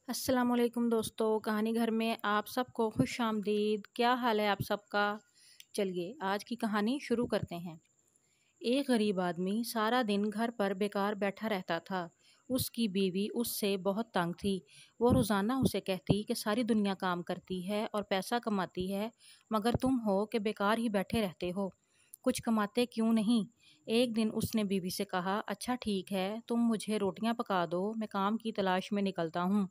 السلام علیکم دوستو، کہانی گھر میں آپ سب کو خوش آمدید۔ کیا حال ہے آپ سب کا؟ چلیے آج کی کہانی شروع کرتے ہیں۔ ایک غریب آدمی سارا دن گھر پر بیکار بیٹھا رہتا تھا۔ اس کی بیوی اس سے بہت تنگ تھی۔ وہ روزانہ اسے کہتی کہ ساری دنیا کام کرتی ہے اور پیسہ کماتی ہے، مگر تم ہو کہ بیکار ہی بیٹھے رہتے ہو، کچھ کماتے کیوں نہیں؟ ایک دن اس نے بیوی سے کہا، اچھا ٹھیک ہے، تم مجھے روٹیاں پکا دو، میں کام کی تلاش میں نکلتا ہوں۔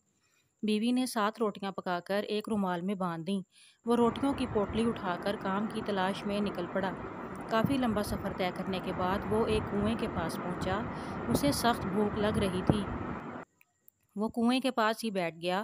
بیوی نے 7 روٹیاں پکا کر ایک رومال میں باندھ دیں۔ وہ روٹیوں کی پوٹلی اٹھا کر کام کی تلاش میں نکل پڑا۔ کافی لمبا سفر طے کرنے کے بعد وہ ایک کنویں کے پاس پہنچا۔ اسے سخت بھوک لگ رہی تھی۔ وہ کنویں کے پاس ہی بیٹھ گیا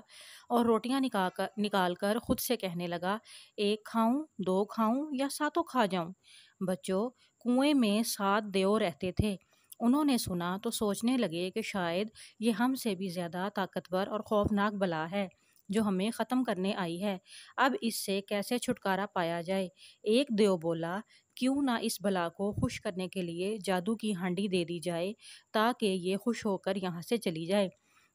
اور روٹیاں نکال کر خود سے کہنے لگا، 1 کھاؤں، 2 کھاؤں یا 7 کھا جاؤں؟ بچوں، کنویں میں 7 دیو رہتے تھے۔ انہوں نے سنا تو سوچنے لگے کہ شاید یہ ہم سے بھی زیادہ طاقتور اور خوفناک بلا ہے جو ہمیں ختم کرنے آئی ہے۔ اب اس سے کیسے چھٹکارا پایا جائے؟ ایک دیو بولا، کیوں نہ اس بلا کو خوش کرنے کے لیے جادو کی ہانڈی دے دی جائے تاکہ یہ خوش ہو کر یہاں سے چلی جائے۔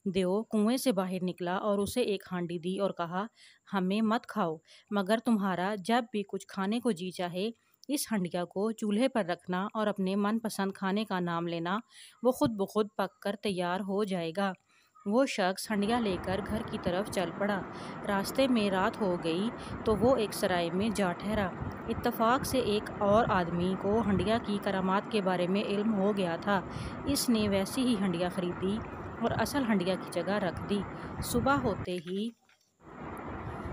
دیو کنویں سے باہر نکلا اور اسے ایک ہانڈی دی اور کہا، ہمیں مت کھاؤ، مگر تمہارا جب بھی کچھ کھانے کو جی چاہے اس ہنڈیا کو چولہے پر رکھنا اور اپنے من پسند کھانے کا نام لینا، وہ خود بخود پک کر تیار ہو جائے گا۔ وہ شخص ہنڈیا لے کر گھر کی طرف چل پڑا۔ راستے میں رات ہو گئی تو وہ ایک سرائے میں جا ٹھہرا۔ اتفاق سے ایک اور آدمی کو ہنڈیا کی کرامات کے بارے میں علم ہو گیا تھا۔ اس نے ویسی ہی ہنڈیا خریدی اور اصل ہنڈیا کی جگہ رکھ دی۔ صبح ہوتے ہی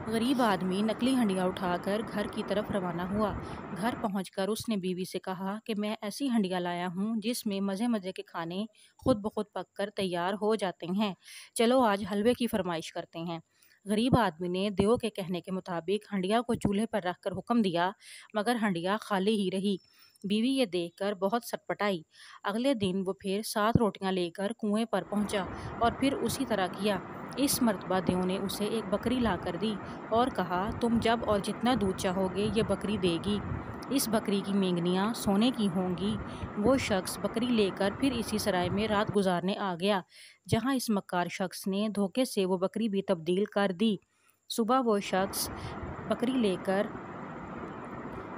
غریب آدمی نکلی ہنڈیا اٹھا کر گھر کی طرف روانہ ہوا۔ گھر پہنچ کر اس نے بیوی سے کہا کہ میں ایسی ہنڈیا لایا ہوں جس میں مزے مزے کے کھانے خود بخود پک کر تیار ہو جاتے ہیں، چلو آج حلوے کی فرمائش کرتے ہیں۔ غریب آدمی نے دیو کے کہنے کے مطابق ہنڈیا کو چولہے پر رکھ کر حکم دیا، مگر ہنڈیا خالی ہی رہی۔ بیوی یہ دیکھ کر بہت سٹپٹائی۔ اگلے دن وہ پھر 7 روٹیاں لے کر کنویں پر پہنچا اور پھر اسی طرح کیا۔ اس مرتبہ دیو نے اسے ایک بکری لا کر دی اور کہا، تم جب اور جتنا دودھ چاہو گے یہ بکری دے گی۔ اس بکری کی مینگنیاں سونے کی ہوں گی۔ وہ شخص بکری لے کر پھر اسی سرائے میں رات گزارنے آ گیا جہاں اس مکار شخص نے دھوکے سے وہ بکری بھی تبدیل کر دی۔ صبح وہ شخص بکری لے کر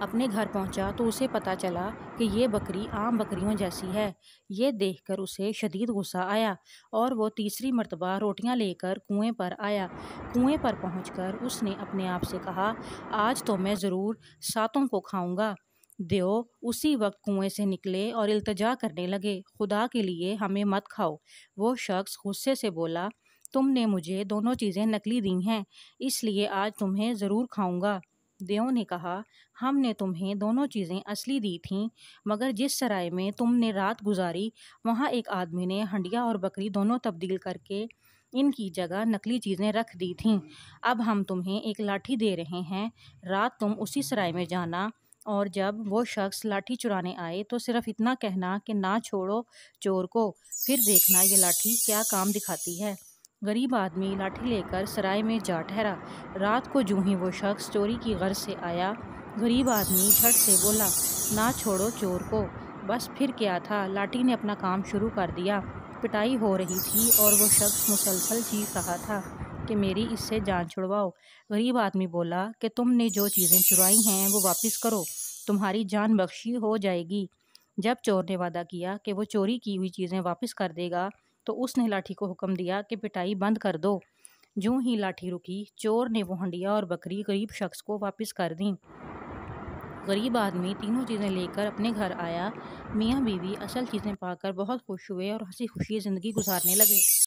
اپنے گھر پہنچا تو اسے پتا چلا کہ یہ بکری عام بکریوں جیسی ہے۔ یہ دیکھ کر اسے شدید غصہ آیا اور وہ تیسری مرتبہ روٹیاں لے کر کنویں پر آیا۔ کنویں پر پہنچ کر اس نے اپنے آپ سے کہا، آج تو میں ضرور 7 کو کھاؤں گا۔ دیو اسی وقت کنویں سے نکلے اور التجا کرنے لگے، خدا کے لیے ہمیں مت کھاؤ۔ وہ شخص غصے سے بولا، تم نے مجھے دونوں چیزیں نکلی دی ہیں، اس لیے آج تمہیں ضرور کھاؤں گا۔ دیو نے کہا، ہم نے تمہیں دونوں چیزیں اصلی دی تھیں، مگر جس سرائے میں تم نے رات گزاری وہاں ایک آدمی نے ہنڈیا اور بکری دونوں تبدیل کر کے ان کی جگہ نکلی چیزیں رکھ دی تھیں۔ اب ہم تمہیں ایک لاٹھی دے رہے ہیں، رات تم اسی سرائے میں جانا اور جب وہ شخص لاٹھی چرانے آئے تو صرف اتنا کہنا کہ نہ چھوڑو چور کو، پھر دیکھنا یہ لاٹھی کیا کام دکھاتی ہے۔ غریب آدمی لاٹھی لے کر سرائے میں جا ٹھہرا۔ رات کو جوں ہی وہ شخص چوری کی غرض سے آیا، غریب آدمی جھٹ سے بولا، نہ چھوڑو چور کو۔ بس پھر کیا تھا، لاٹھی نے اپنا کام شروع کر دیا۔ پٹائی ہو رہی تھی اور وہ شخص مسلسل چیخ رہا تھا کہ میری اس سے جان چھڑواؤ۔ غریب آدمی بولا کہ تم نے جو چیزیں چرائی ہیں وہ واپس کرو، تمہاری جان بخشی ہو جائے گی۔ جب چور نے وعدہ کیا کہ وہ چوری کی ہوئی چیزیں واپس کر دے گا تو اس نے لاٹھی کو حکم دیا کہ پٹائی بند کر دو۔ جوں ہی لاٹھی رکی، چور نے وہ ہنڈیا اور بکری غریب شخص کو واپس کر دیں۔ غریب آدمی تینوں چیزیں لے کر اپنے گھر آیا۔ میاں بیوی اصل چیزیں پا کر بہت خوش ہوئے اور ہنسی خوشی زندگی گزارنے لگے۔